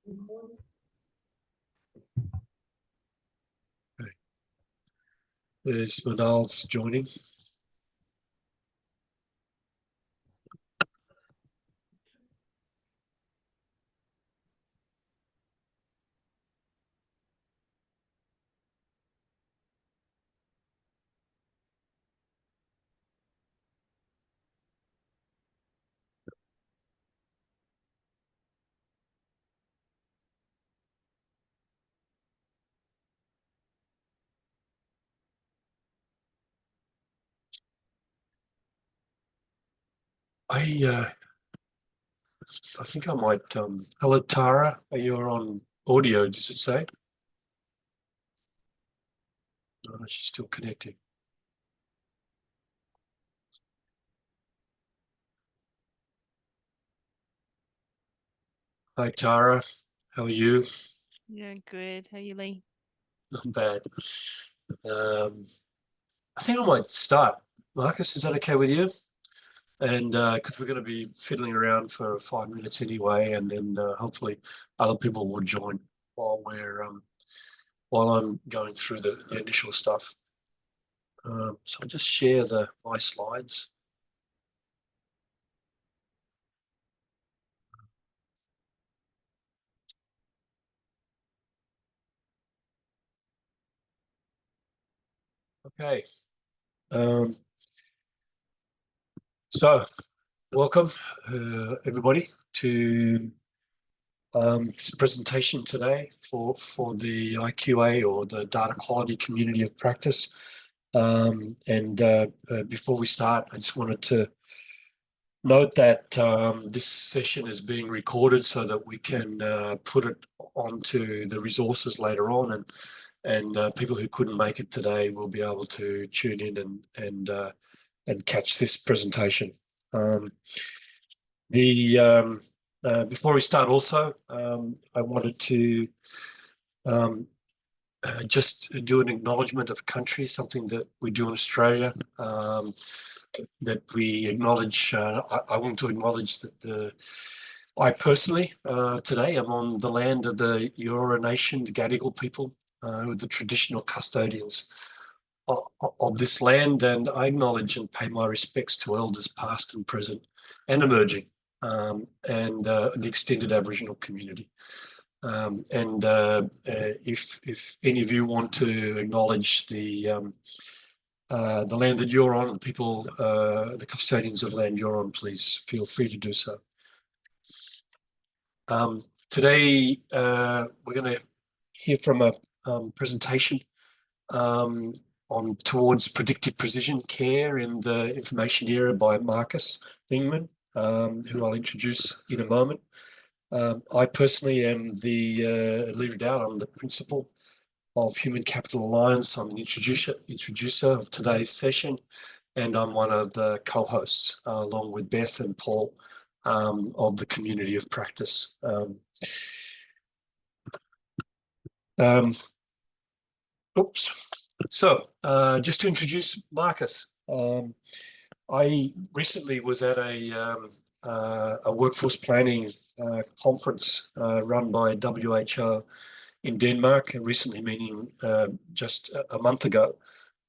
Okay. There's Manal's joining. I think I might. Hello, Tara. You're on audio. Does it say? Oh, she's still connecting. Hi, Tara. How are you? Yeah, good. How are you, Lee? Not bad. I think I might start. Marcus, is that okay with you? And because we're going to be fiddling around for 5 minutes anyway, and then hopefully other people will join while while I'm going through the initial stuff. So I'll just share my slides. Okay. So welcome everybody to this presentation today for the IQA, or the Data Quality Community of Practice. Before we start, I just wanted to note that this session is being recorded so that we can put it onto the resources later on, and people who couldn't make it today will be able to tune in and catch this presentation. Before we start, also, I wanted to just do an acknowledgement of country, something that we do in Australia. That we acknowledge. I want to acknowledge that I personally today am on the land of the Eora Nation, the Gadigal people, who are the traditional custodians of this land, and I acknowledge and pay my respects to elders past and present and emerging, and the extended Aboriginal community. If any of you want to acknowledge the land that you're on, the people, the custodians of land you're on, please feel free to do so. Today, we're going to hear from a presentation towards predictive precision care in the information era by Markus Lingman, who I'll introduce in a moment. I personally am leave it out. I'm the principal of Human Capital Alliance. I'm an introducer of today's session, and I'm one of the co-hosts, along with Beth and Paul, of the community of practice. So just to introduce Markus, I recently was at a workforce planning conference run by WHO in Denmark, recently, meaning just a month ago.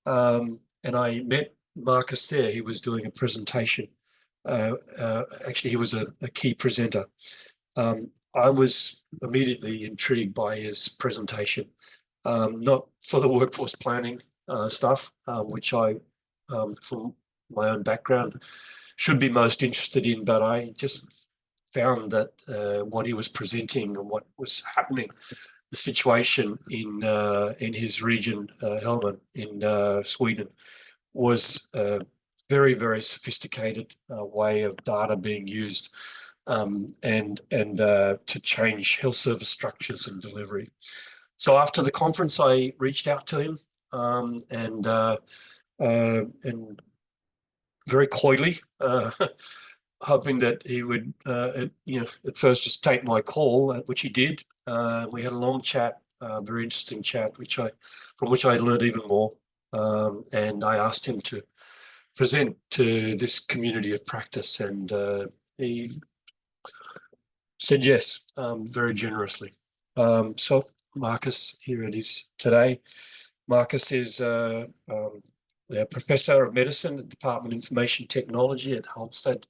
And I met Markus there. He was doing a presentation. Actually, he was a key presenter. I was immediately intrigued by his presentation, not for the workforce planning stuff, which I, from my own background, should be most interested in, but I just found that what he was presenting and what was happening, the situation in his region, Halland in Sweden, was a very, very sophisticated way of data being used, and to change health service structures and delivery. So after the conference, I reached out to him, and very coyly, hoping that he would, at first just take my call, which he did. We had a long chat, very interesting chat, from which I learned even more. And I asked him to present to this community of practice, and he said yes, very generously. So Markus, here it is today. Markus is a Professor of Medicine at the Department of Information Technology at Halmstad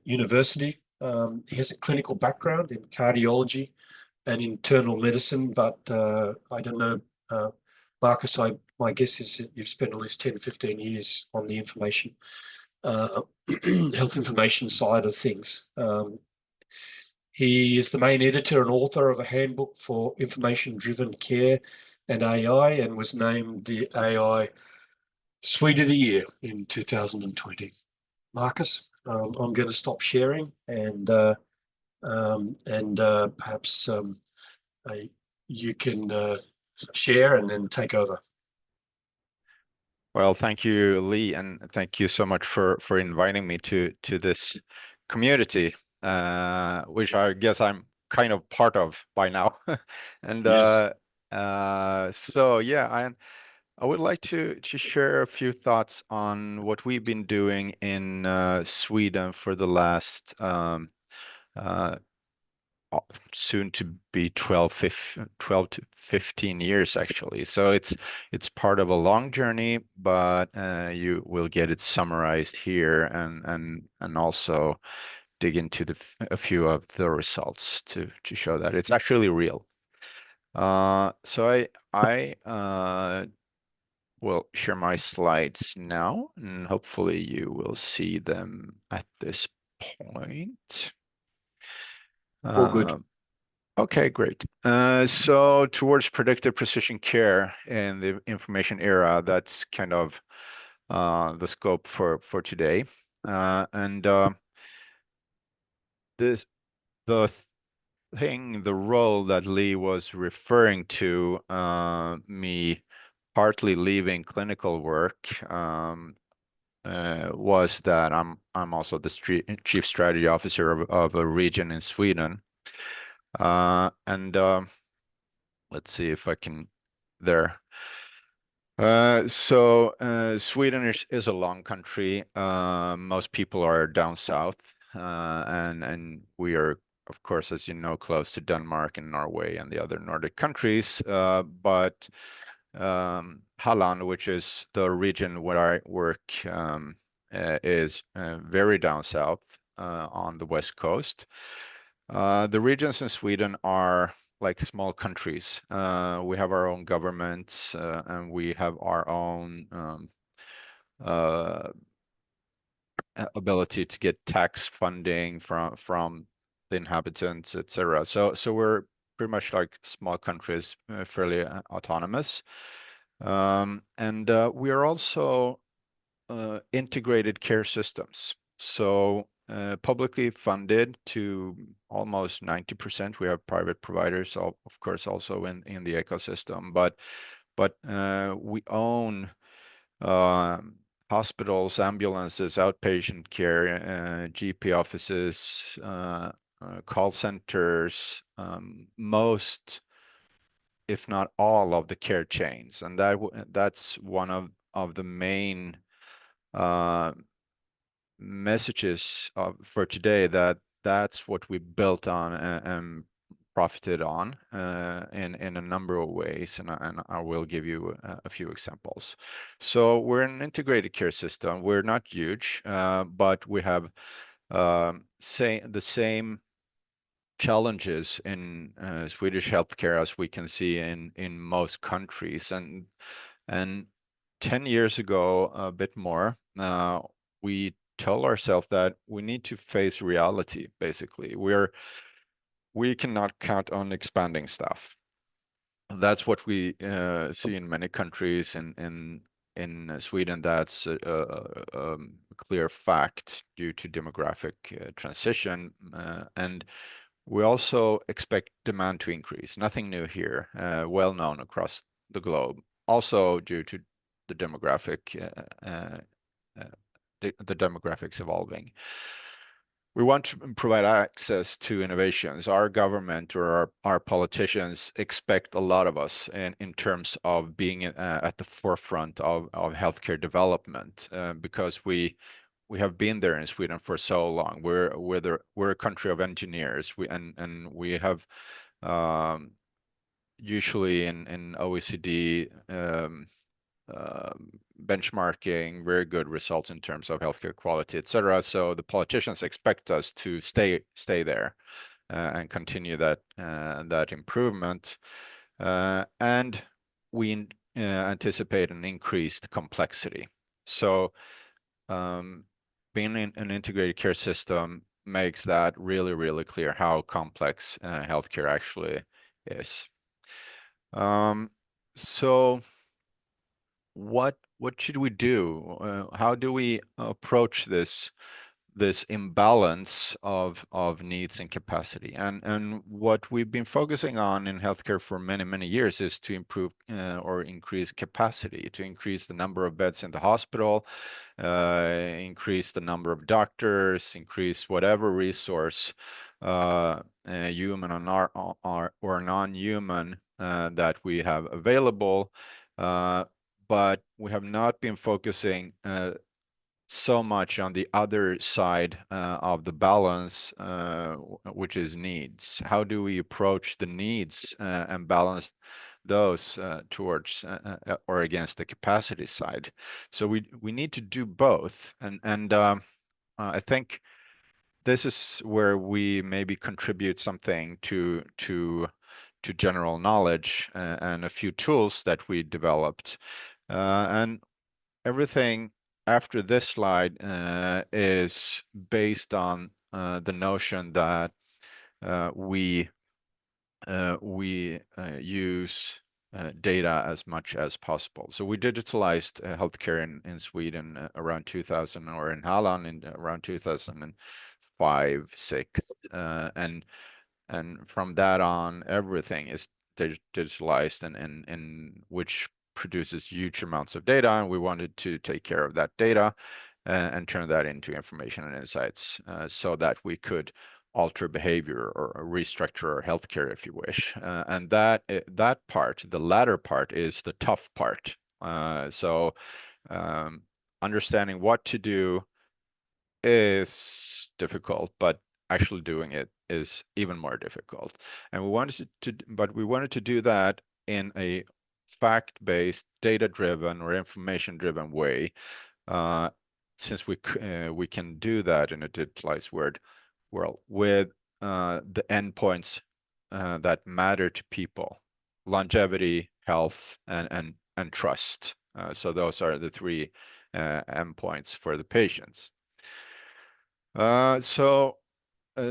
University. He has a clinical background in cardiology and internal medicine, but I don't know, Markus, my guess is that you've spent at least 10, 15 years on the information, health information side of things. He is the main editor and author of a handbook for information-driven care and AI, and was named the AI Swede of the Year in 2020. Markus, I'm going to stop sharing, and perhaps you can share and then take over. Well, thank you, Lee, and thank you so much for inviting me to this community, which I guess I'm kind of part of by now. And Yes. so yeah, I would like to share a few thoughts on what we've been doing in Sweden for the last soon to be 12 to 15 years, actually. So it's part of a long journey, but you will get it summarized here, and also dig into a few of the results to show that it's actually real. So I will share my slides now, and hopefully you will see them at this point. All good. Okay, great. So towards predictive precision care in the information era, that's kind of the scope for today. The role that Lee was referring to, me partly leaving clinical work, was that I'm also the chief strategy officer of a region in Sweden. Let's see if I can there. Sweden is a long country. Most people are down south, and we are, of course, as you know, close to Denmark and Norway and the other Nordic countries. But Halland, which is the region where I work, is very down south on the west coast. The regions in Sweden are like small countries. We have our own governments, and we have our own ability to get tax funding from the inhabitants, etc. So we're pretty much like small countries, fairly autonomous. And we are also integrated care systems. So publicly funded to almost 90%. We have private providers, of course, also in the ecosystem, but we own hospitals, ambulances, outpatient care, GP offices, call centers, most, if not all, of the care chains, and that's one of the main messages for today, that's what we built on and profited on in a number of ways, and I will give you a few examples. So we're an integrated care system. We're not huge, but we have the same challenges in Swedish healthcare as we can see in most countries, and 10 years ago, a bit more, we told ourselves that we need to face reality. Basically, we cannot count on expanding stuff. That's what we see in many countries. In Sweden, that's a clear fact due to demographic transition, and we also expect demand to increase. Nothing new here, well known across the globe. Also due to the demographics evolving. We want to provide access to innovations. Our government or our politicians expect a lot of us in terms of being at the forefront of healthcare development, because we we have been there in Sweden for so long. We're a country of engineers. And we have usually in OECD benchmarking very good results in terms of healthcare quality, etc. So the politicians expect us to stay there and continue that improvement, and we anticipate an increased complexity. So being in an integrated care system makes that really, really clear how complex healthcare actually is. So what should we do? How do we approach this imbalance of needs and capacity? And what we've been focusing on in healthcare for many years is to improve or increase capacity, to increase the number of beds in the hospital, increase the number of doctors, increase whatever resource, human or non-human, that we have available. But we have not been focusing so much on the other side of the balance, which is needs. How do we approach the needs and balance those towards or against the capacity side? So we need to do both, and I think this is where we maybe contribute something to general knowledge and a few tools that we developed, and everything after this slide is based on the notion that we use data as much as possible. So we digitalized healthcare in Sweden around 2000, or in Halland in around 2005, 6, and from that on, everything is digitalized, and which produces huge amounts of data, and we wanted to take care of that data and turn that into information and insights, so that we could alter behavior or restructure our healthcare, if you wish. And that part, the latter part, is the tough part. So understanding what to do is difficult, but actually doing it is even more difficult. And we wanted to do that in a fact-based, data-driven or information-driven way, since we can do that in a digitalized world with the endpoints that matter to people: longevity, health, and trust. So those are the three endpoints for the patients.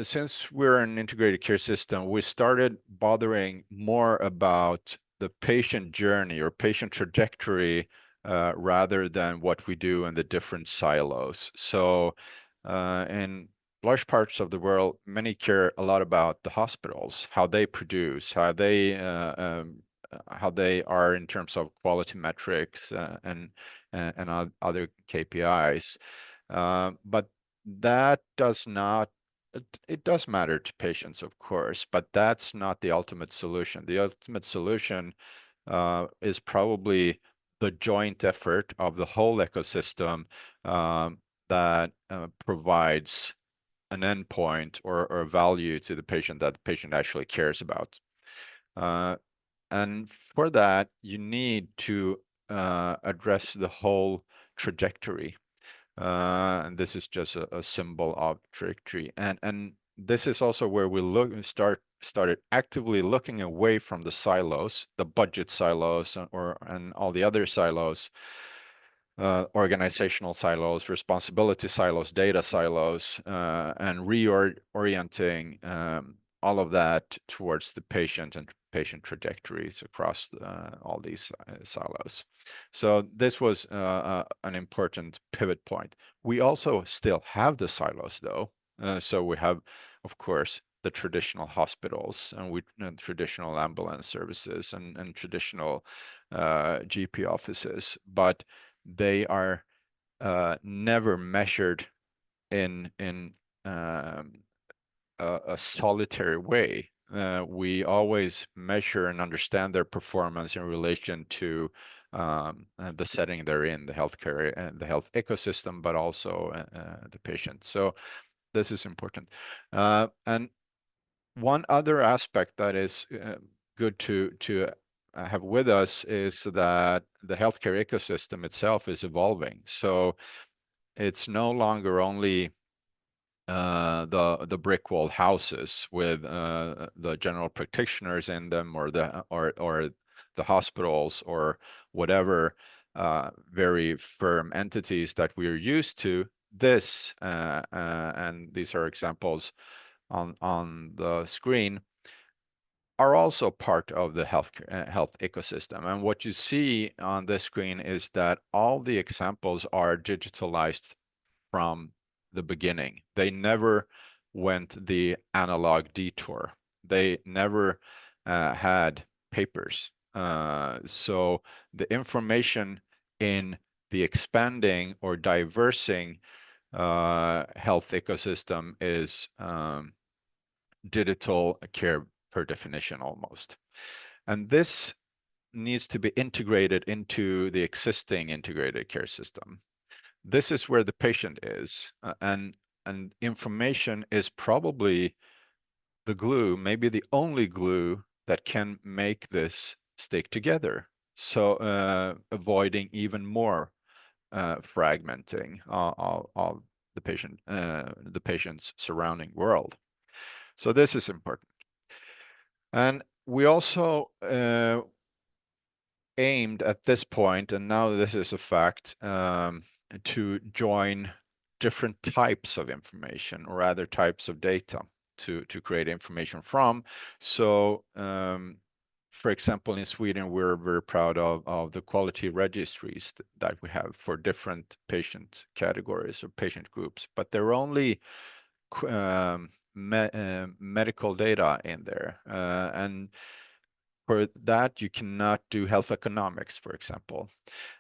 Since we're an integrated care system, we started bothering more about the patient journey or patient trajectory rather than what we do in the different silos. So in large parts of the world, many care a lot about the hospitals, how they produce, how they are in terms of quality metrics and other KPIs. But that does not, it does matter to patients, of course, but that's not the ultimate solution. The ultimate solution is probably the joint effort of the whole ecosystem that provides an endpoint or value to the patient that the patient actually cares about. And for that, you need to address the whole trajectory. And this is just a symbol of trajectory. And this is also where we started actively looking away from the silos, the budget silos, and all the other silos, organizational silos, responsibility silos, data silos, and reorienting all of that towards the patient and patient trajectories across all these silos. So this was an important pivot point. We also still have the silos, though. So we have, of course, the traditional hospitals and traditional ambulance services and traditional GP offices, but they are never measured in a solitary way. We always measure and understand their performance in relation to the setting they're in, the healthcare and the health ecosystem, but also the patient. So this is important. And one other aspect that is good to have with us is that the healthcare ecosystem itself is evolving. So it's no longer only the brick wall houses with the general practitioners in them, or the hospitals, or whatever very firm entities that we're used to. This and these are examples on the screen, are also part of the health ecosystem. And what you see on this screen is that all the examples are digitalized from the beginning. They never went the analog detour. They never had papers. So the information in the expanding or diversing health ecosystem is digital care per definition almost. And this needs to be integrated into the existing integrated care system. This is where the patient is, and information is probably the glue, maybe the only glue that can make this stick together. So avoiding even more fragmenting of the patient's surrounding world. So this is important. And we also aimed at this point, and now this is a fact, to join different types of information or other types of data to create information from. So for example, in Sweden, we're very proud of the quality registries that we have for different patient categories or patient groups, but they're only medical data in there. And for that, you cannot do health economics, for example,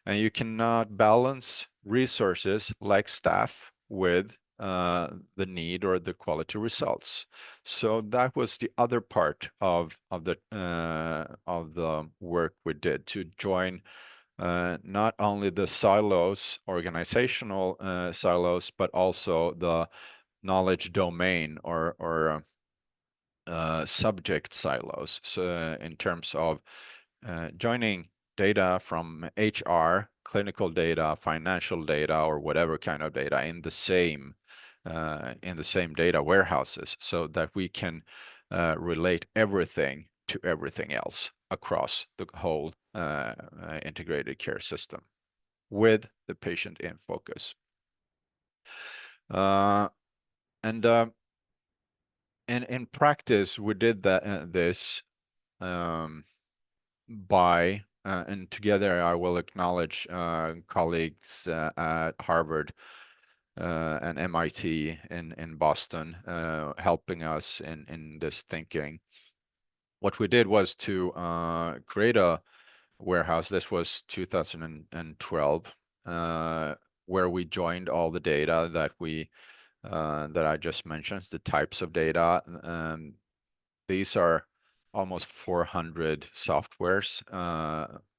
and you cannot balance resources like staff with the need or the quality results. So that was the other part of the work we did, to join not only the silos, organizational silos, but also the knowledge domain or subject silos. So in terms of joining data from HR, clinical data, financial data, or whatever kind of data in the same data warehouses, so that we can relate everything to everything else across the whole integrated care system, with the patient in focus. And in practice, we did this by and together I will acknowledge colleagues at Harvard and MIT in Boston helping us in this thinking. What we did was to create a warehouse. This was 2012, where we joined all the data that I just mentioned, the types of data. These are almost 400 softwares,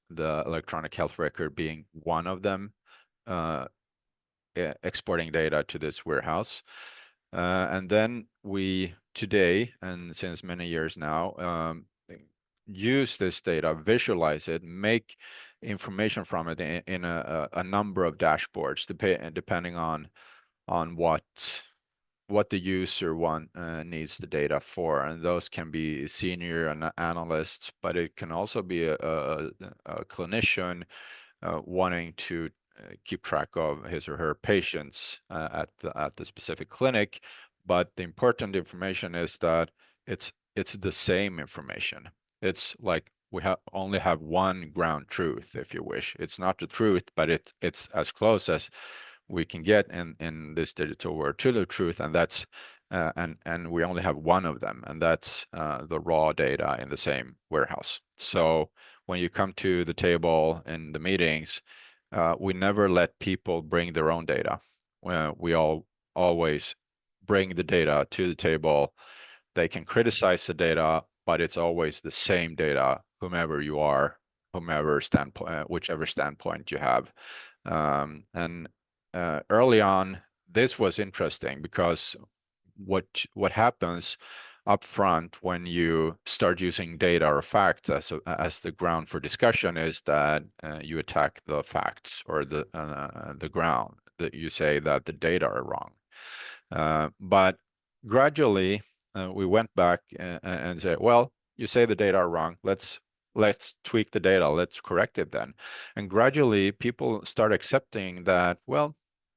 the electronic health record being one of them, exporting data to this warehouse. And then we today, and since many years now, use this data, visualize it, make information from it in a number of dashboards, depending on what the user needs the data for. And those can be senior analysts, but it can also be a clinician wanting to keep track of his or her patients at the specific clinic. But the important information is that it's the same information. It's like we only have one ground truth, if you wish. It's not the truth, but it's as close as we can get in this digital world to the truth, and that's and we only have one of them, and that's the raw data in the same warehouse. So when you come to the table in the meetings, we never let people bring their own data. We always bring the data to the table. They can criticize the data, but it's always the same data, whomever you are, whomever standpoint, whichever standpoint you have. Early on, this was interesting because what happens up front when you start using data or facts as the ground for discussion is that you attack the facts or the ground, that you say that the data are wrong. But gradually we went back and said, well, you say the data are wrong, let's tweak the data, let's correct it then. And gradually people start accepting that, well,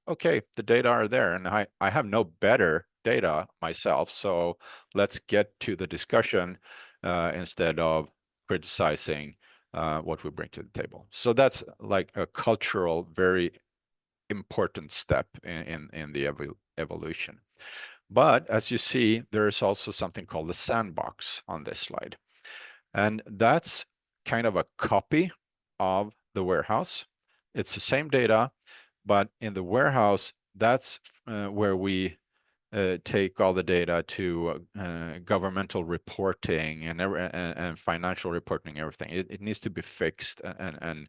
okay, the data are there and I have no better data myself, so let's get to the discussion instead of criticizing what we bring to the table. So that's like a cultural, very important step in the evolution. But as you see, there is also something called the sandbox on this slide. And that's kind of a copy of the warehouse. It's the same data, but in the warehouse, that's where we take all the data to governmental reporting and financial reporting, everything. It needs to be fixed and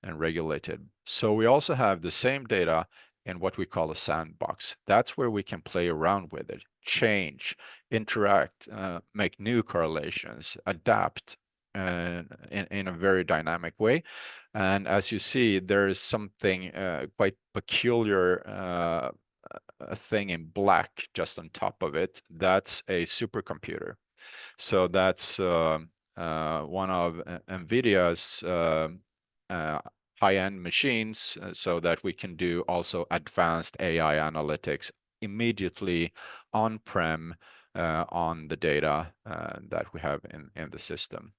regulated. So we also have the same data in what we call a sandbox. That's where we can play around with it, change, interact, make new correlations, adapt in a very dynamic way. And as you see, there is something quite peculiar a thing in black just on top of it. That's a supercomputer. So that's one of NVIDIA's high-end machines, so that we can do also advanced AI analytics immediately on-prem on the data that we have in the system.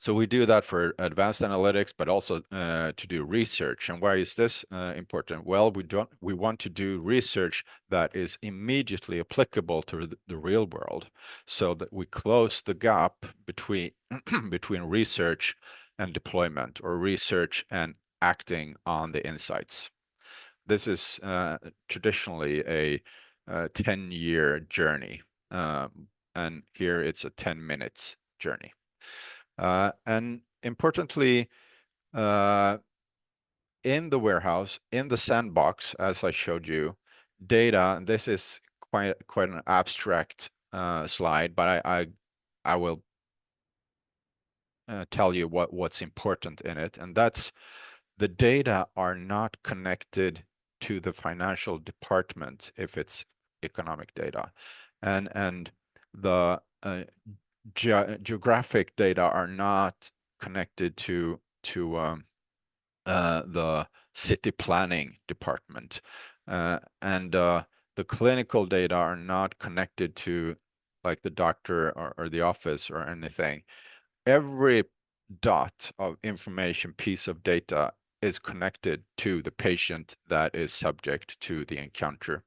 So we do that for advanced analytics, but also to do research. And why is this important? Well, we want to do research that is immediately applicable to the real world, so that we close the gap between between research and deployment, or research and acting on the insights. This is traditionally a 10-year journey, and here it's a 10 minutes journey. And importantly, in the warehouse, in the sandbox, as I showed you, data, and this is quite an abstract slide, but I will tell you what's important in it, and that's the data are not connected to the financial department if it's economic data, and the geographic data are not connected to the city planning department, and the clinical data are not connected to like the doctor or the office or anything. Every dot of information, piece of data, is connected to the patient that is subject to the encounter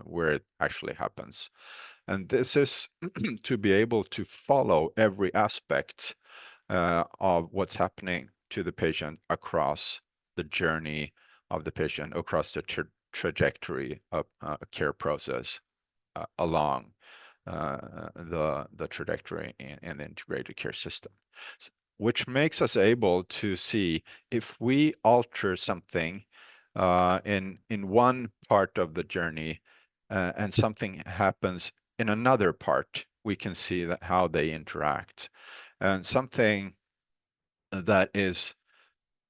where it actually happens. And this is to be able to follow every aspect of what's happening to the patient across the journey of the patient, across the trajectory of a care process along the trajectory in the integrated care system, which makes us able to see if we alter something in one part of the journey and something happens in another part, we can see that how they interact. And something that is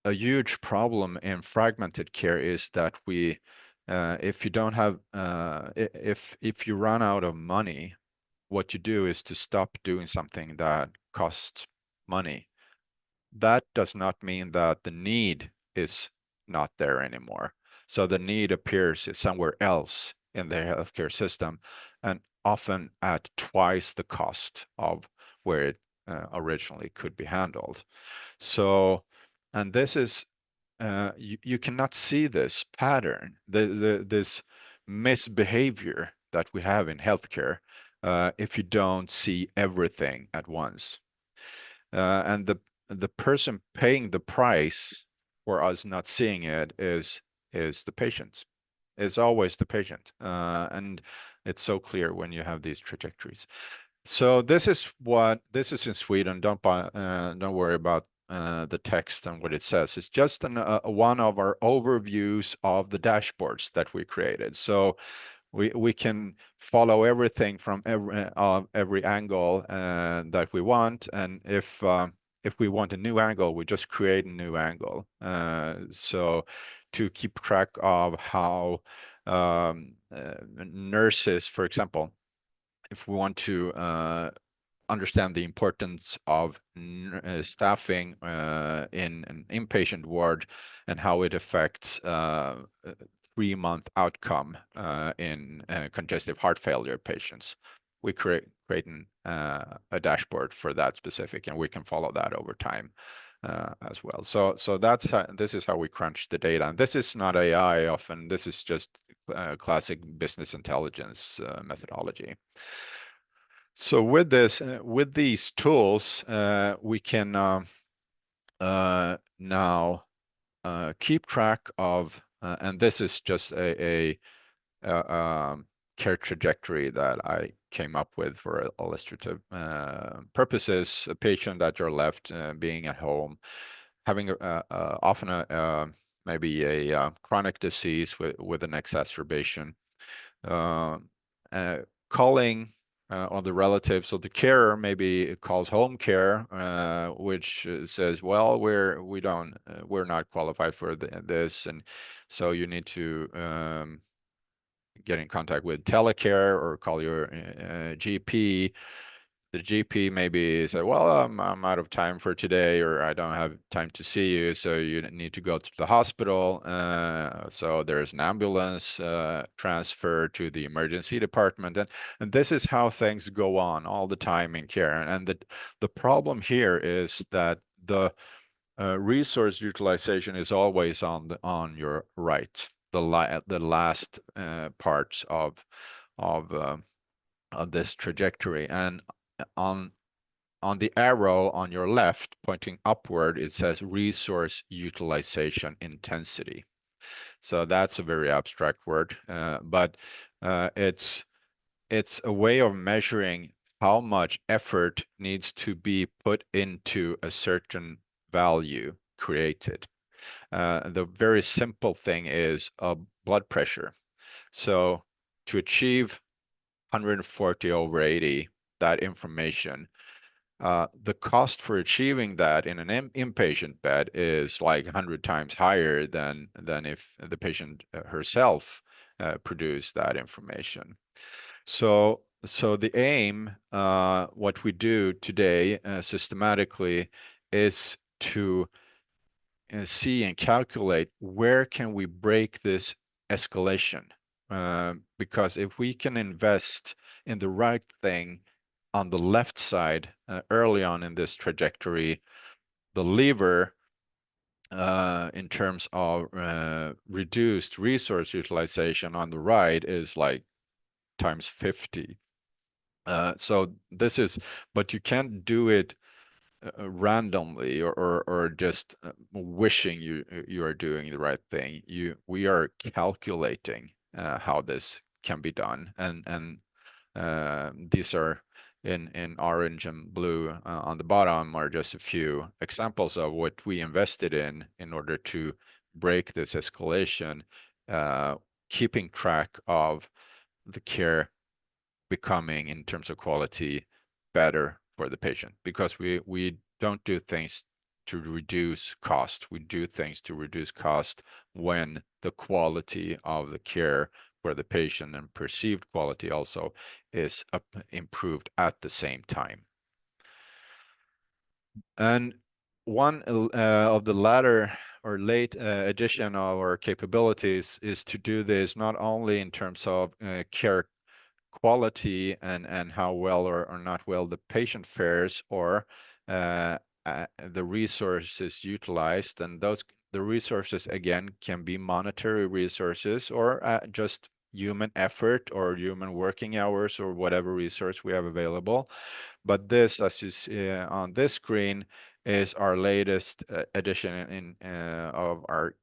a huge problem in fragmented care is that we if you don't have if you run out of money, what you do is to stop doing something that costs money. That does not mean that the need is not there anymore. So the need appears somewhere else in the healthcare system, and often at twice the cost of where it originally could be handled. So, and this is, you cannot see this pattern, this misbehavior that we have in healthcare if you don't see everything at once. And the person paying the price for us not seeing it is the patient. It's always the patient, and it's so clear when you have these trajectories. So this is in Sweden. Don't worry about the text and what it says. It's just one of our overviews of the dashboards that we created. So we can follow everything from every angle that we want, and if we want a new angle, we just create a new angle. So to keep track of how nurses, for example, if we want to understand the importance of staffing in an inpatient ward and how it affects 3-month outcome in congestive heart failure patients. We create a dashboard for that specific, and we can follow that over time as well. So this is how we crunch the data. And this is not AI often. This is just classic business intelligence methodology. So with this, with these tools, we can now keep track of, and this is just a care trajectory that I came up with for illustrative purposes. A patient at your left being at home, having often maybe a chronic disease with an exacerbation, calling on the relatives. So the carer maybe calls home care, which says, well, we're not qualified for this, and so you need to get in contact with telecare or call your GP. The GP maybe say, well, I'm out of time for today, or I don't have time to see you, so you need to go to the hospital. So there's an ambulance transfer to the emergency department. And this is how things go on all the time in care. And the problem here is that the resource utilization is always on your right, the last parts of this trajectory. And on the arrow on your left pointing upward, it says resource utilization intensity. So that's a very abstract word, but it's a way of measuring how much effort needs to be put into a certain value created. The very simple thing is blood pressure. So to achieve 140/80, that information, the cost for achieving that in an inpatient bed is like 100 times higher than if the patient herself produced that information. So the aim, what we do today systematically, is to see and calculate where can we break this escalation. Because if we can invest in the right thing on the left side early on in this trajectory, the lever in terms of reduced resource utilization on the right is like times 50. So this is, but you can't do it randomly or just wishing you are doing the right thing. We are calculating how this can be done, and these are in orange and blue on the bottom are just a few examples of what we invested in order to break this escalation, keeping track of the care becoming, in terms of quality, better for the patient, because we don't do things to reduce cost. We do things to reduce cost when the quality of the care for the patient and perceived quality also is improved at the same time. And one of the latter or late addition of our capabilities is to do this not only in terms of care quality and how well or not well the patient fares, or the resources utilized, and the resources again can be monetary resources or just human effort or human working hours or whatever resource we have available. But this, as you see on this screen, is our latest addition of our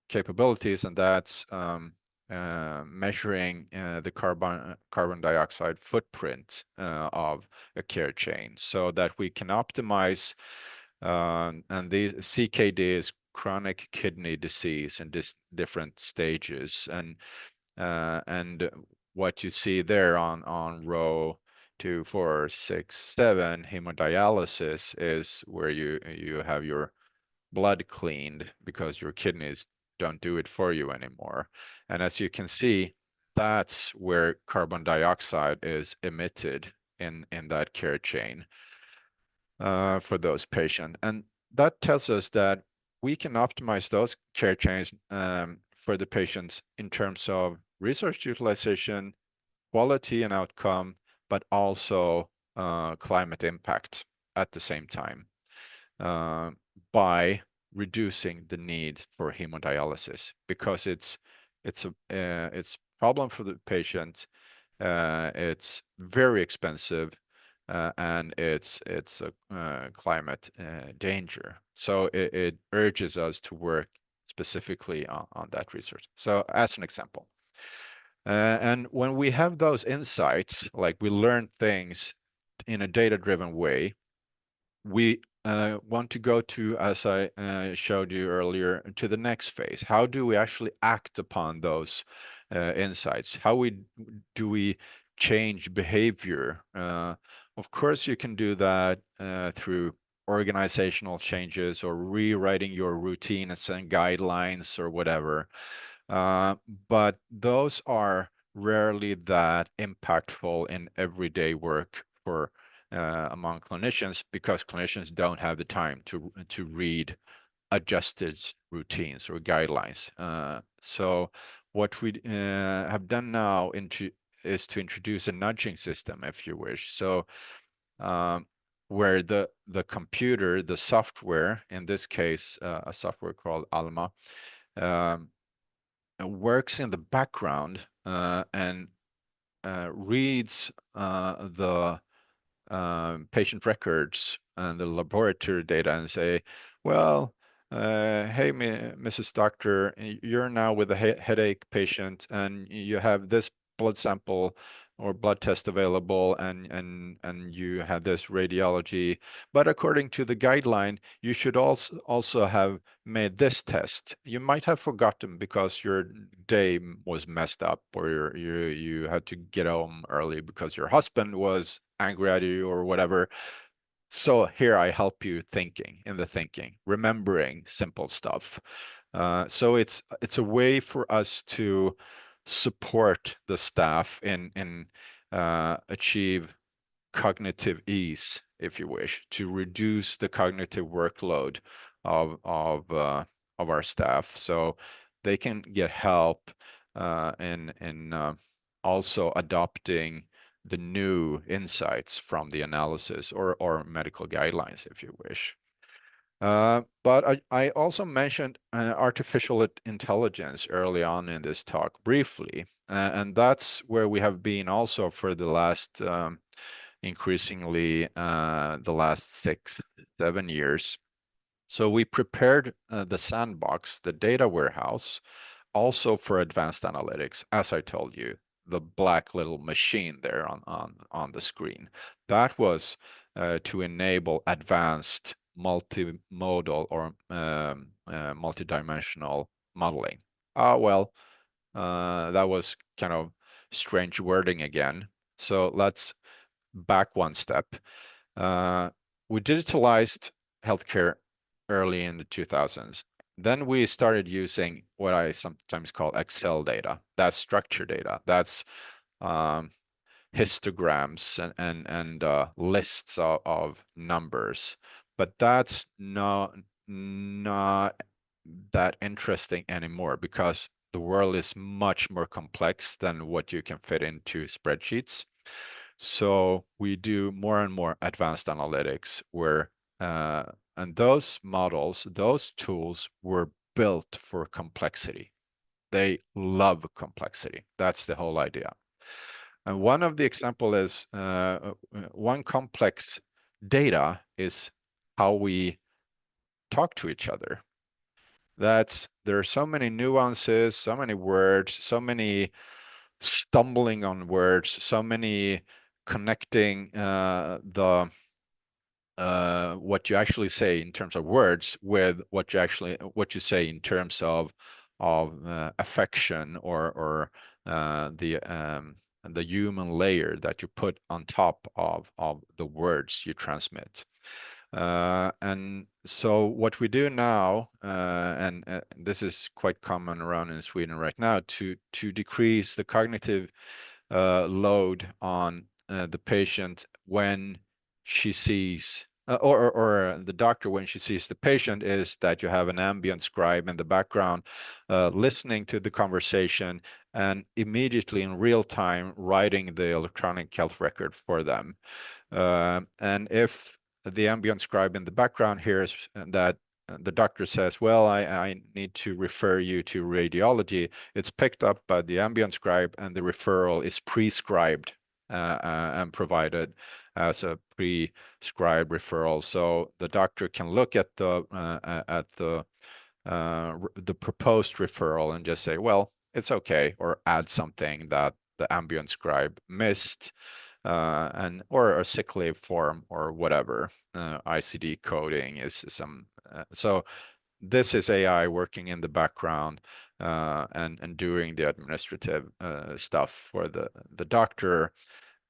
capabilities, and that's measuring the carbon dioxide footprint of a care chain, so that we can optimize. And the CKD is chronic kidney disease in different stages, and what you see there on row 2, 4, 6, 7, hemodialysis, is where you have your blood cleaned because your kidneys don't do it for you anymore. And as you can see, that's where carbon dioxide is emitted in that care chain for those patients. And that tells us that we can optimize those care chains for the patients in terms of resource utilization, quality and outcome, but also climate impact at the same time, by reducing the need for hemodialysis, because it's a problem for the patient. It's very expensive, and it's a climate danger. So it urges us to work specifically on that research. So as an example, and when we have those insights, like we learn things in a data-driven way, we want to go to, as I showed you earlier, to the next phase. How do we actually act upon those insights? How do we change behavior? Of course, you can do that through organizational changes or rewriting your routines and guidelines or whatever. But those are rarely that impactful in everyday work for among clinicians, because clinicians don't have the time to read adjusted routines or guidelines. So what we have done now is to introduce a nudging system, if you wish. So where the computer, the software, in this case, a software called Alma, works in the background and reads the patient records and the laboratory data and say, well, hey, Mrs. Doctor, you're now with a headache patient and you have this blood sample or blood test available, and you have this radiology, but according to the guideline, you should also have made this test. You might have forgotten because your day was messed up, or you had to get home early because your husband was angry at you or whatever. So here I help you thinking, remembering simple stuff. So it's a way for us to support the staff in achieve cognitive ease, if you wish, to reduce the cognitive workload of our staff, so they can get help in also adopting the new insights from the analysis or medical guidelines, if you wish. But I also mentioned artificial intelligence early on in this talk briefly, and that's where we have been also for the last increasingly the last 6-7 years. So we prepared the sandbox, the data warehouse, also for advanced analytics, as I told you, the black little machine there on the screen. That was to enable advanced multimodal or multidimensional modeling. Well, that was kind of strange wording again. So let's back one step. We digitalized healthcare early in the 2000s. Then we started using what I sometimes call Excel data. That's structured data. That's histograms and lists of numbers. But that's not that interesting anymore, because the world is much more complex than what you can fit into spreadsheets. So we do more and more advanced analytics where and those models, those tools were built for complexity. They love complexity. That's the whole idea. And one of the example is one complex data is how we talk to each other. there are so many nuances, so many words, so many stumbling on words, so many connecting what you actually say in terms of words with what you say in terms of affection or the human layer that you put on top of the words you transmit. And so what we do now, and this is quite common around in Sweden right now, to decrease the cognitive load on the patient when she sees, or the doctor when she sees the patient, is that you have an ambient scribe in the background listening to the conversation and immediately in real time writing the electronic health record for them. And if the ambient scribe in the background hears that the doctor says, well, I need to refer you to radiology, it's picked up by the ambient scribe and the referral is prescribed and provided as a prescribed referral. So the doctor can look at the proposed referral and just say, well, it's okay, or add something that the ambient scribe missed, or a sick leave form or whatever. ICD coding is some. So this is AI working in the background and doing the administrative stuff for the doctor.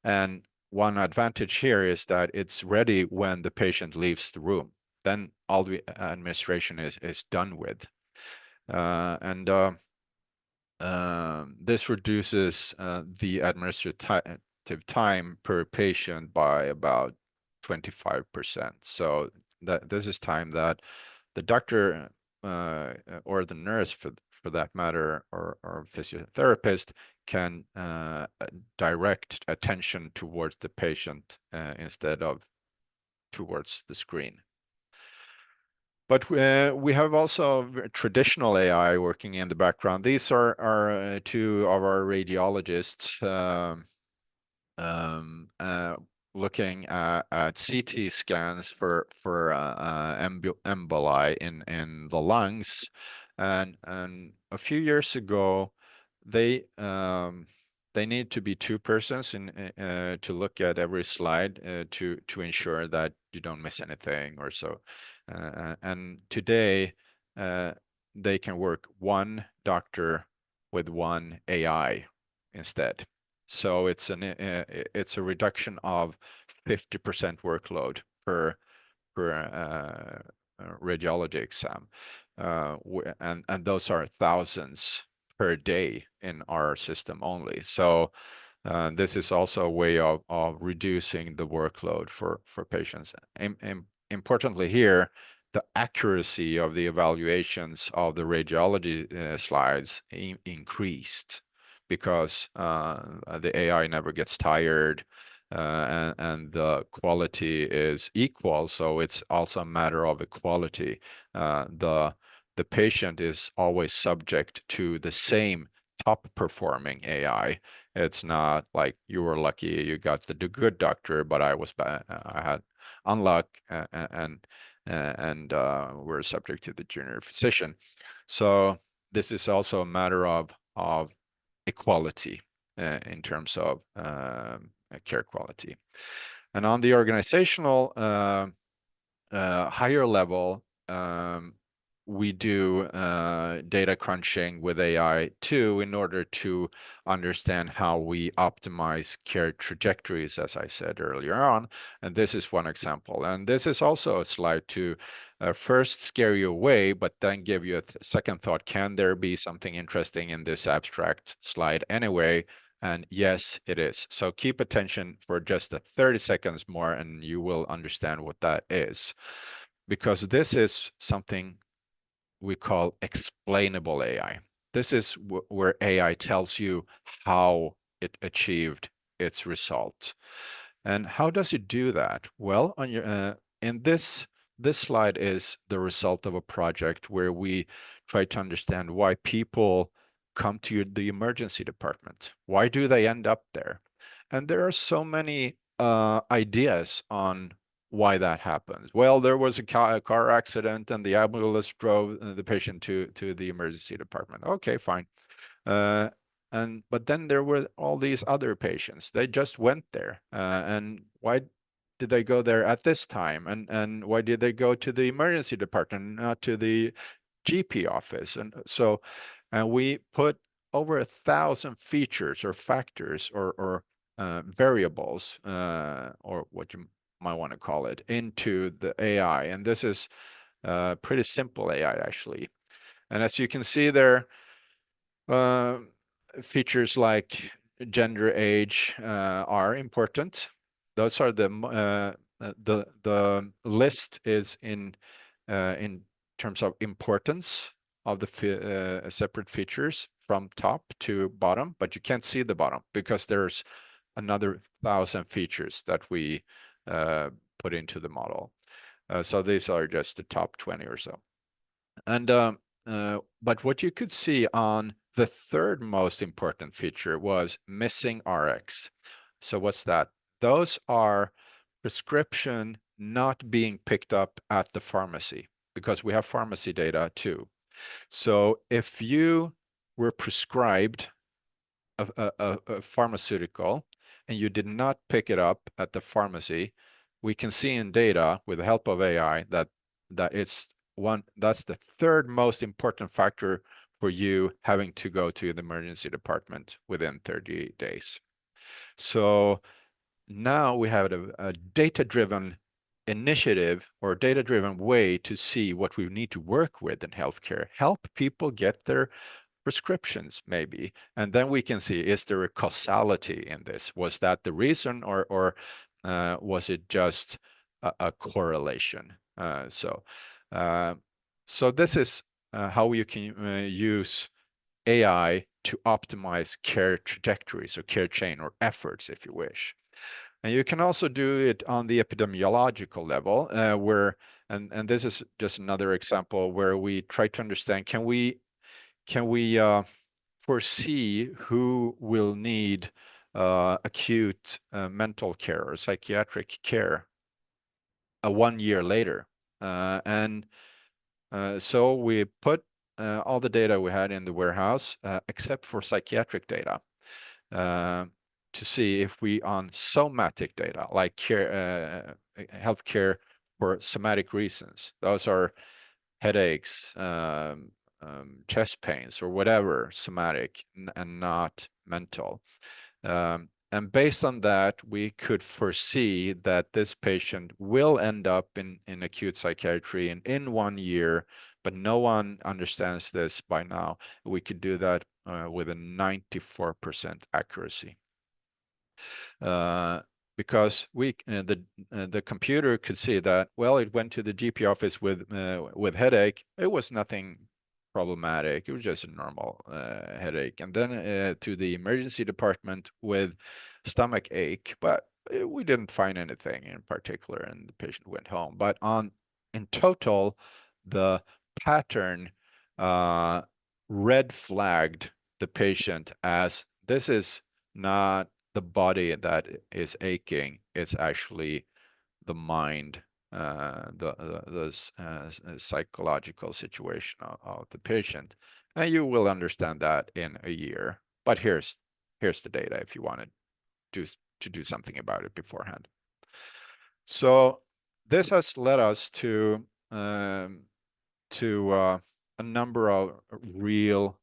And one advantage here is that it's ready when the patient leaves the room. Then all the administration is done with. This reduces the administrative time per patient by about 25%. So this is time that the doctor or the nurse, for that matter, or physiotherapist can direct attention towards the patient instead of towards the screen. But we have also traditional AI working in the background. These are two of our radiologists looking at CT scans for emboli in the lungs, and a few years ago they need to be two persons to look at every slide to ensure that you don't miss anything or so. And today they can work one doctor with one AI instead. So it's a reduction of 50% workload per radiology exam, and those are thousands per day in our system only. So this is also a way of reducing the workload for patients. Importantly here, the accuracy of the evaluations of the radiology slides increased because the AI never gets tired, and the quality is equal. So it's also a matter of equality. The patient is always subject to the same top performing AI. It's not like you were lucky you got the good doctor, but I had unluck and we're subject to the junior physician. So this is also a matter of equality in terms of care quality. And on the organizational higher level, we do data crunching with AI too, in order to understand how we optimize care trajectories, as I said earlier on. And this is one example. And this is also a slide to first scare you away, but then give you a second thought. Can there be something interesting in this abstract slide anyway? And yes, it is. So keep attention for just 30 seconds more and you will understand what that is. Because this is something we call explainable AI. This is where AI tells you how it achieved its result. And how does it do that? Well, on your in this slide is the result of a project where we try to understand why people come to the emergency department. Why do they end up there? And there are so many ideas on why that happens. Well, there was a car accident and the ambulance drove the patient to the emergency department. Okay, fine. But then there were all these other patients. They just went there. And why did they go there at this time? And why did they go to the emergency department, not to the GP office? And so we put over 1,000 features or factors or variables, or what you might want to call it, into the AI. And this is pretty simple AI, actually. And as you can see there, features like gender, age are important. Those are the list is in terms of importance of the separate features from top to bottom, but you can't see the bottom because there's another 1,000 features that we put into the model. So these are just the top 20 or so. And but what you could see on the third most important feature was missing RX. So what's that? Those are prescription not being picked up at the pharmacy, because we have pharmacy data too. So if you were prescribed a pharmaceutical and you did not pick it up at the pharmacy, we can see in data with the help of AI that that's the third most important factor for you having to go to the emergency department within 30 days. So now we have a data-driven initiative or data-driven way to see what we need to work with in healthcare, help people get their prescriptions maybe, and then we can see, is there a causality in this? Was that the reason, or was it just a correlation? So this is how you can use AI to optimize care trajectories or care chain or efforts, if you wish. And you can also do it on the epidemiological level, where, and this is just another example where we try to understand, can we foresee who will need acute mental care or psychiatric care 1 year later? So we put all the data we had in the warehouse, except for psychiatric data, to see if we on somatic data, like care, healthcare for somatic reasons. Those are headaches, chest pains, or whatever, somatic and not mental. And based on that, we could foresee that this patient will end up in acute psychiatry in 1 year, but no one understands this by now. We could do that with a 94% accuracy. Because the computer could see that, well, it went to the GP office with headache. It was nothing problematic. It was just a normal headache. And then to the emergency department with stomach ache, but we didn't find anything in particular, and the patient went home. But in total, the pattern red flagged the patient as, this is not the body that is aching, it's actually the mind, the psychological situation of the patient. And you will understand that in a year. But here's the data if you wanted to do something about it beforehand. So this has led us to a number of real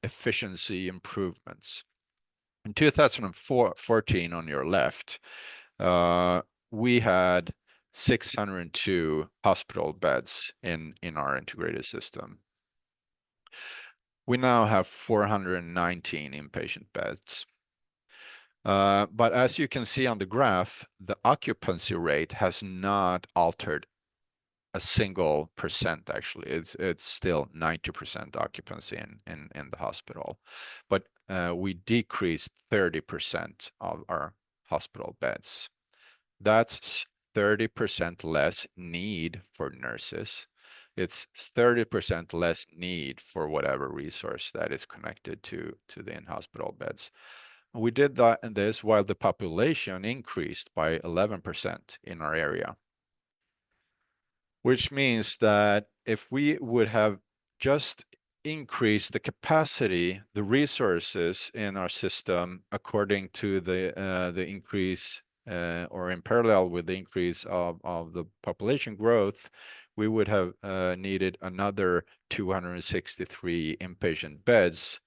efficiency improvements. In 2014, on your left, we had 602 hospital beds in our integrated system. We now have 419 inpatient beds. But as you can see on the graph, the occupancy rate has not altered a single percent. Actually, it's still 90% occupancy in the hospital, but we decreased 30% of our hospital beds. That's 30% less need for nurses. It's 30% less need for whatever resource that is connected to the in-hospital beds. We did this while the population increased by 11% in our area. which means that if we would have just increased the capacity, the resources in our system according to the increase or in parallel with the increase of the population growth, we would have needed another 263 inpatient beds,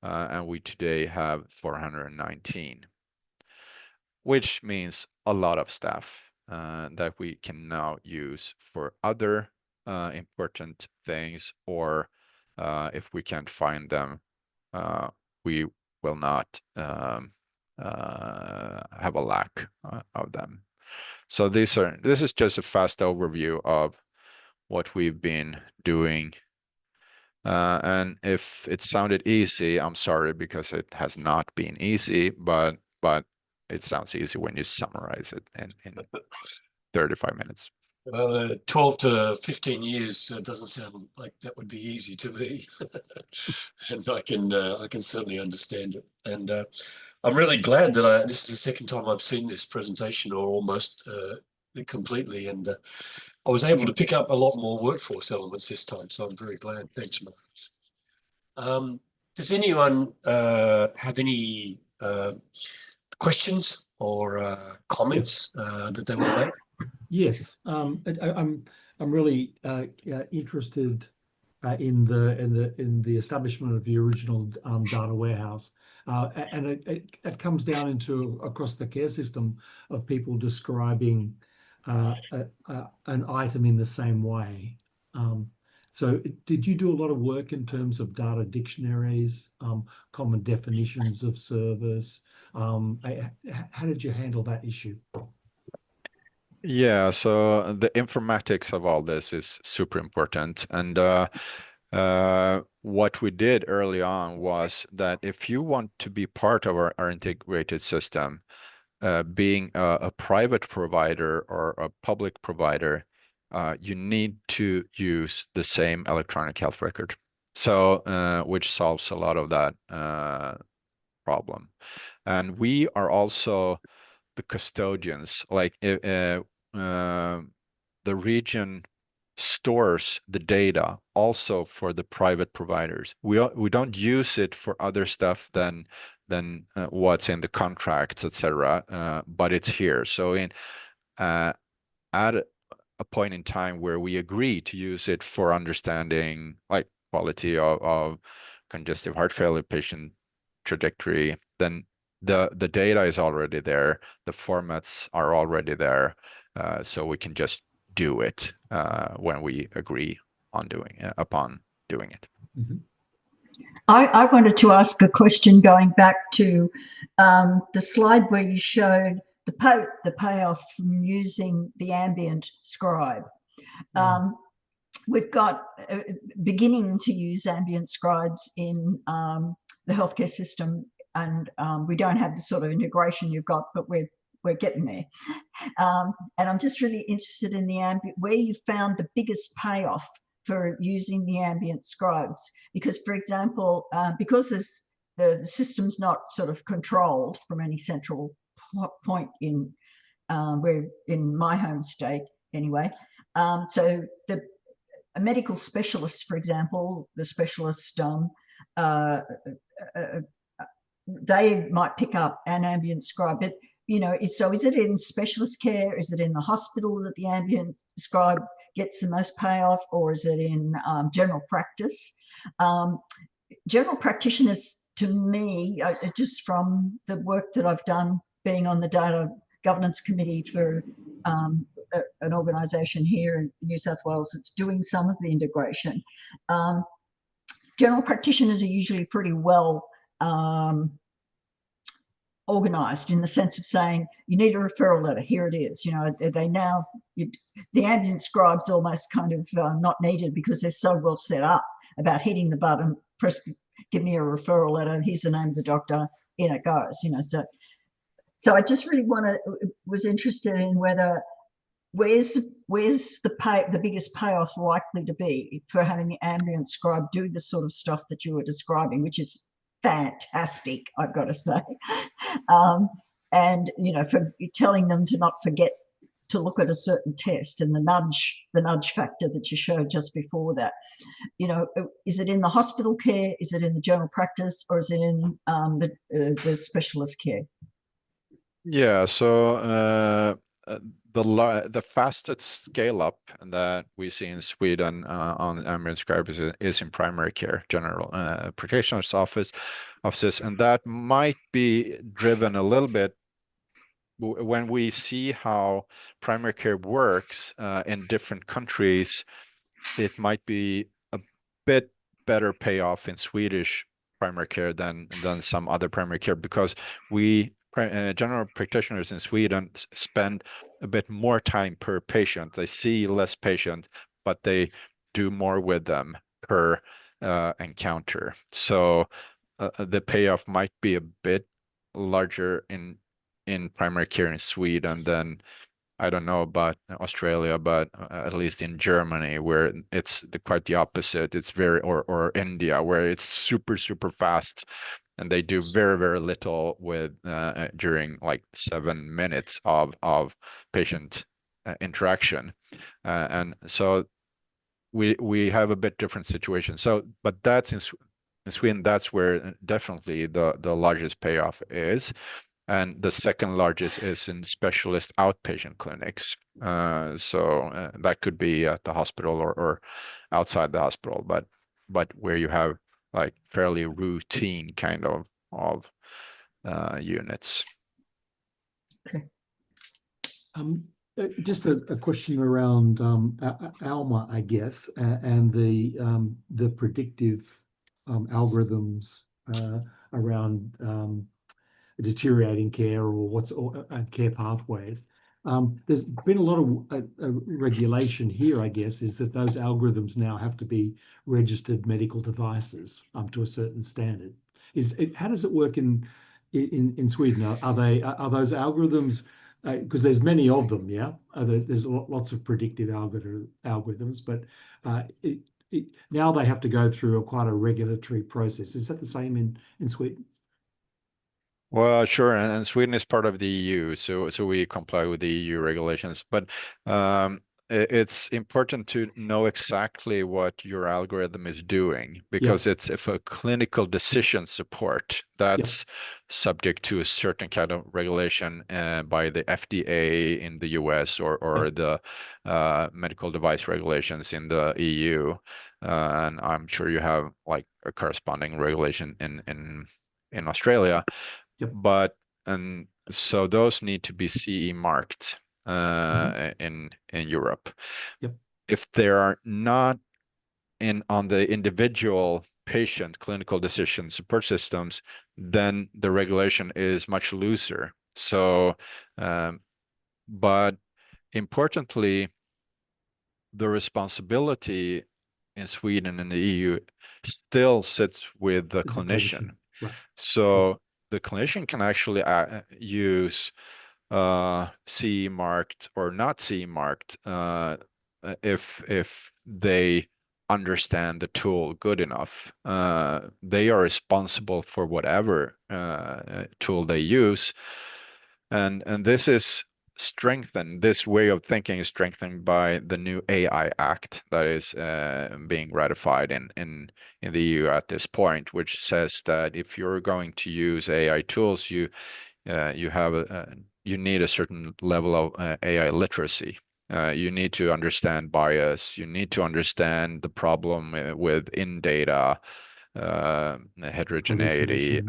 and we today have 419, which means a lot of staff that we can now use for other important things, or if we can't find them, we will not have a lack of them. So this is just a fast overview of what we've been doing. And if it sounded easy, I'm sorry, because it has not been easy, but it sounds easy when you summarize it in 35 minutes. Well, 12 to 15 years doesn't sound like that would be easy to me. And I can certainly understand it. And I'm really glad that this is the second time I've seen this presentation, or almost completely. And I was able to pick up a lot more workforce elements this time. So I'm very glad. Thanks, Markus. Does anyone have any questions or comments that they want to make? Yes, I'm really interested in the establishment of the original data warehouse, and it comes down into across the care system of people describing an item in the same way. So did you do a lot of work in terms of data dictionaries, common definitions of service? How did you handle that issue? Yeah, so the informatics of all this is super important. And what we did early on was that if you want to be part of our integrated system, being a private provider or a public provider, you need to use the same electronic health record. So which solves a lot of that problem. And we are also the custodians, like the region stores the data also for the private providers. We don't use it for other stuff than what's in the contracts, etc. But it's here. So at a point in time where we agree to use it for understanding like quality of congestive heart failure patient trajectory, then the data is already there, the formats are already there, so we can just do it when we agree on upon doing it. Mm-hmm. I wanted to ask a question going back to the slide where you showed the payoff from using the ambient scribe. We've got beginning to use ambient scribes in the healthcare system, and we don't have the sort of integration you've got, but we're getting there. And I'm just really interested in the ambient, where you found the biggest payoff for using the ambient scribes, because, for example, because the system's not sort of controlled from any central point in where in my home state anyway. So a medical specialist, for example, the specialist, they might pick up an ambient scribe, but so is it in specialist care? Is it in the hospital that the ambient scribe gets the most payoff, or is it in general practice? General practitioners, to me, just from the work that I've done being on the data governance committee for an organisation here in New South Wales that's doing some of the integration, general practitioners are usually pretty well organised in the sense of saying, you need a referral letter, here it is. The ambient scribe's almost kind of not needed because they're so well set up about hitting the button, press, give me a referral letter, here's the name of the doctor, in it goes, So I just really was interested in where's the biggest payoff likely to be for having the ambient scribe do the sort of stuff that you were describing, which is fantastic, I've got to say. And for telling them to not forget to look at a certain test, and the nudge factor that you showed just before that, you know, is it in the hospital care, is it in the general practice, or is it in the specialist care? Yeah, so the fastest scale up that we see in Sweden on ambient scribes is in primary care, general practitioner's offices, and that might be driven a little bit when we see how primary care works in different countries. It might be a bit better payoff in Swedish primary care than some other primary care, because we general practitioners in Sweden spend a bit more time per patient. They see less patient, but they do more with them per encounter. So the payoff might be a bit larger in primary care in Sweden than, I don't know about Australia, but at least in Germany, where it's quite the opposite. It's very, or India, where it's super, super fast, and they do very, very little with during like 7 minutes of patient interaction, and so we have a bit different situation. So, but that's in Sweden. That's where definitely the largest payoff is. And the second largest is in specialist outpatient clinics. So that could be at the hospital or outside the hospital, but where you have like fairly routine kind of units. Okay. Just a question around ALMA, I guess, and the predictive algorithms around deteriorating care or care pathways. There's been a lot of regulation here, I guess, is that those algorithms now have to be registered medical devices to a certain standard. How does it work in Sweden? Are those algorithms, because there's many of them, yeah? There's lots of predictive algorithms, but now they have to go through quite a regulatory process. Is that the same in Sweden? Well, sure, and Sweden is part of the EU, so we comply with the EU regulations. But it's important to know exactly what your algorithm is doing, because it's if a clinical decision support that's subject to a certain kind of regulation by the FDA in the US or the medical device regulations in the EU, and I'm sure you have like a corresponding regulation in Australia. But and so those need to be CE marked in Europe. If they are not on the individual patient clinical decision support systems, then the regulation is much looser. So, but importantly, the responsibility in Sweden and the EU still sits with the clinician. Right. So the clinician can actually use CE marked or not CE marked if they understand the tool good enough. They are responsible for whatever tool they use, and this is strengthened. This way of thinking is strengthened by the new AI Act that is being ratified in the EU at this point, which says that if you're going to use AI tools, you need a certain level of AI literacy. You need to understand bias. You need to understand the problem with in-data heterogeneity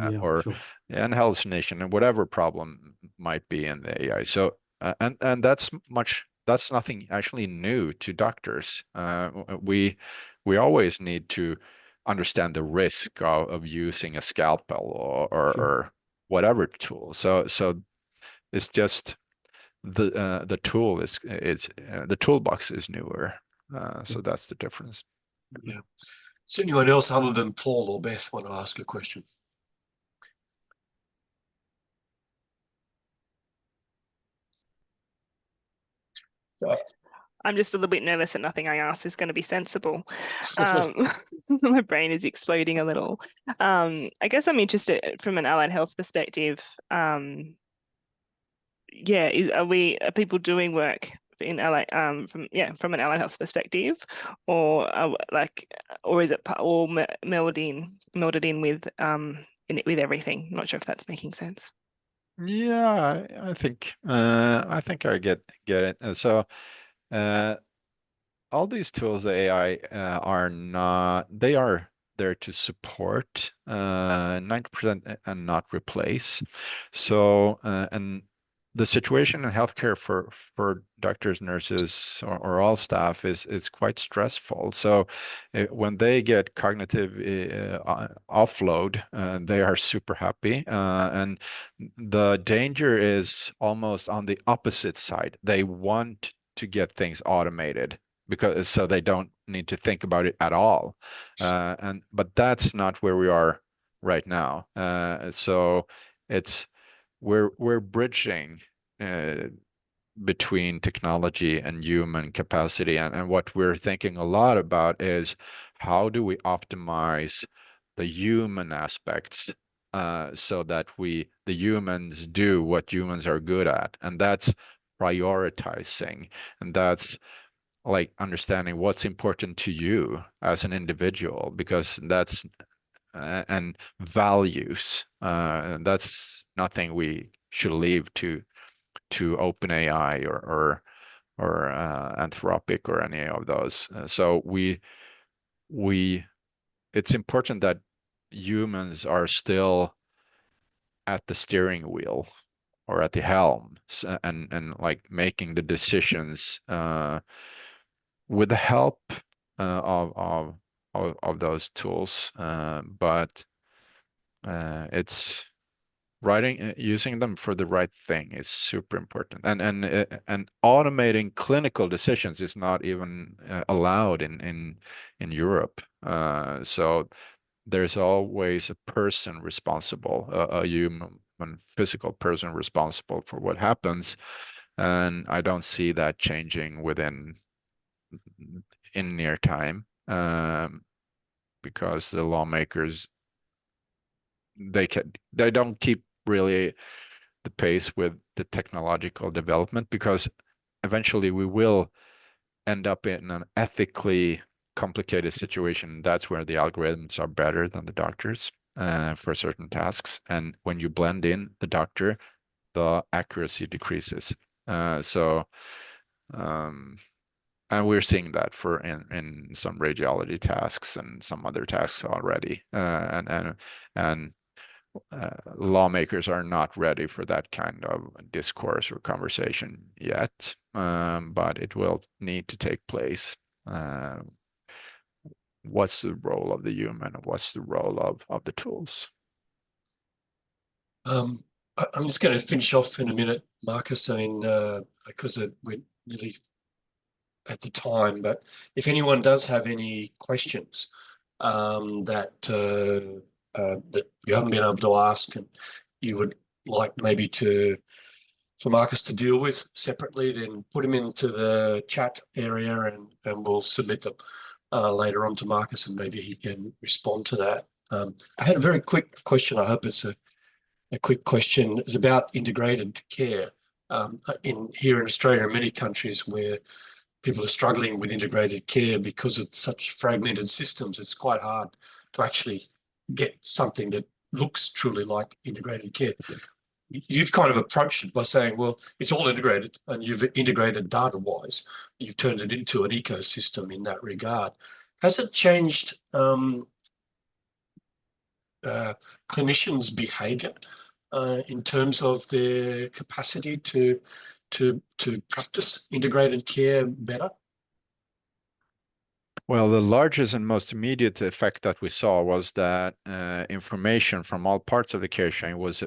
and hallucination and whatever problem might be in the AI. So and that's nothing actually new to doctors. We always need to understand the risk of using a scalpel or whatever tool. So it's just the tool is the toolbox is newer. So that's the difference. Yeah. Is anyone else other than Paul or Beth want to ask a question? I'm just a little bit nervous that nothing I ask is going to be sensible. My brain is exploding a little. I guess I'm interested from an allied health perspective. yeah, are people doing work in allied from an allied health perspective, or is it all melded in with everything? I'm not sure if that's making sense. Yeah, I think I get it. So all these tools, the AI, they are there to support 90% and not replace. So and the situation in healthcare for doctors, nurses, or all staff is quite stressful. So when they get cognitive offload, they are super happy. And the danger is almost on the opposite side. They want to get things automated because so they don't need to think about it at all. But that's not where we are right now. So we're bridging between technology and human capacity, and what we're thinking a lot about is how do we optimize the human aspects so that the humans do what humans are good at, and that's prioritizing, and that's like understanding what's important to you as an individual, because that's and values. That's nothing we should leave to OpenAI or Anthropic or any of those. So it's important that humans are still at the steering wheel or at the helm, and like making the decisions with the help of those tools. But it's using them for the right thing is super important, and automating clinical decisions is not even allowed in Europe. So there's always a person responsible, a human physical person responsible for what happens, and I don't see that changing in near time, because the lawmakers they don't keep really the pace with the technological development, because eventually we will end up in an ethically complicated situation. That's where the algorithms are better than the doctors for certain tasks, and when you blend in the doctor, the accuracy decreases. And we're seeing that in some radiology tasks and some other tasks already, and lawmakers are not ready for that kind of discourse or conversation yet, but it will need to take place. What's the role of the human, and what's the role of the tools? I'm just going to finish off in a minute, Marcus. I mean, because we're nearly at the time, but if anyone does have any questions that you haven't been able to ask and you would like maybe for Marcus to deal with separately, then put them into the chat area and we'll submit them later on to Marcus, and maybe he can respond to that. I had a very quick question. I hope it's a quick question. It's about integrated care. Here in Australia and many countries where people are struggling with integrated care because of such fragmented systems, it's quite hard to actually get something that looks truly like integrated care. You've kind of approached it by saying, well, it's all integrated, and you've integrated data-wise. You've turned it into an ecosystem in that regard. Has it changed clinicians' behaviour in terms of their capacity to practice integrated care better? Well, the largest and most immediate effect that we saw was that information from all parts of the care chain was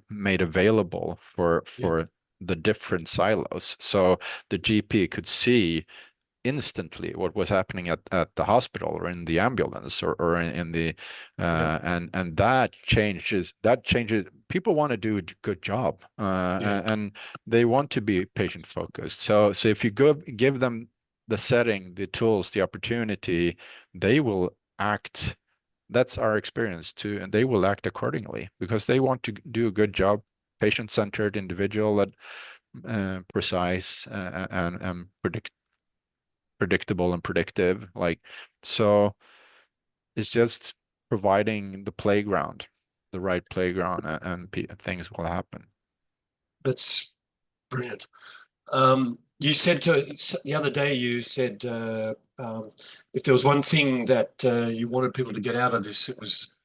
made available for the different silos. So the GP could see instantly what was happening at the hospital or in the ambulance or in the and that changes people want to do a good job, and they want to be patient focused. So if you give them the setting, the tools, the opportunity, they will act. That's our experience too, and they will act accordingly because they want to do a good job patient-centered, individual, and precise, and predictable and predictive. Like, so it's just providing the playground, the right playground, and things will happen. That's brilliant. You said the other day, you said if there was one thing that you wanted people to get out of this, it was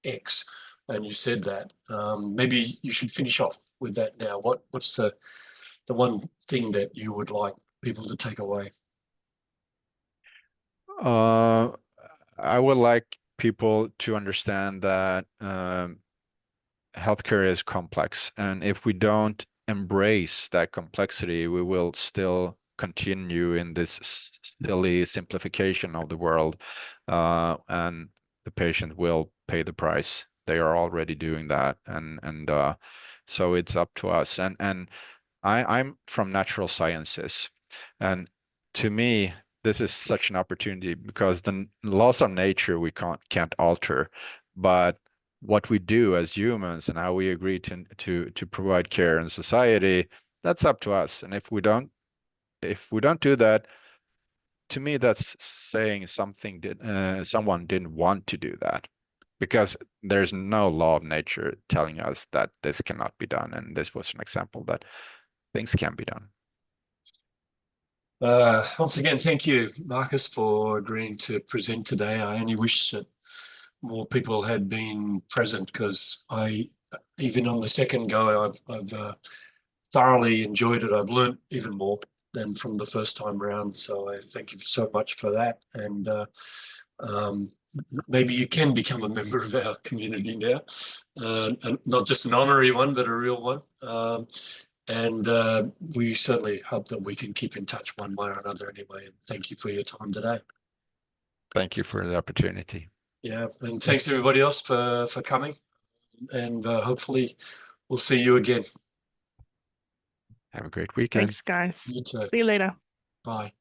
X, and you said that. Maybe you should finish off with that now. What's the one thing that you would like people to take away? I would like people to understand that healthcare is complex, and if we don't embrace that complexity, we will still continue in this silly simplification of the world, and the patient will pay the price. They are already doing that, and so it's up to us. And I'm from natural sciences, and to me, this is such an opportunity, because the laws of nature we can't alter, but what we do as humans and how we agree to provide care in society, that's up to us. And if we don't do that, to me, that's saying someone didn't want to do that, because there's no law of nature telling us that this cannot be done. And this was an example that things can be done. Once again, thank you, Markus, for agreeing to present today. I only wish that more people had been present, because even on the second go, I've thoroughly enjoyed it. I've learned even more than from the first time round. So I thank you so much for that. And maybe you can become a member of our community now, and not just an honorary one, but a real one. And we certainly hope that we can keep in touch one way or another anyway. And thank you for your time today. Thank you for the opportunity. Yeah, and thanks everybody else for coming, and hopefully we'll see you again. Have a great weekend. Thanks, guys. You too. See you later. Bye.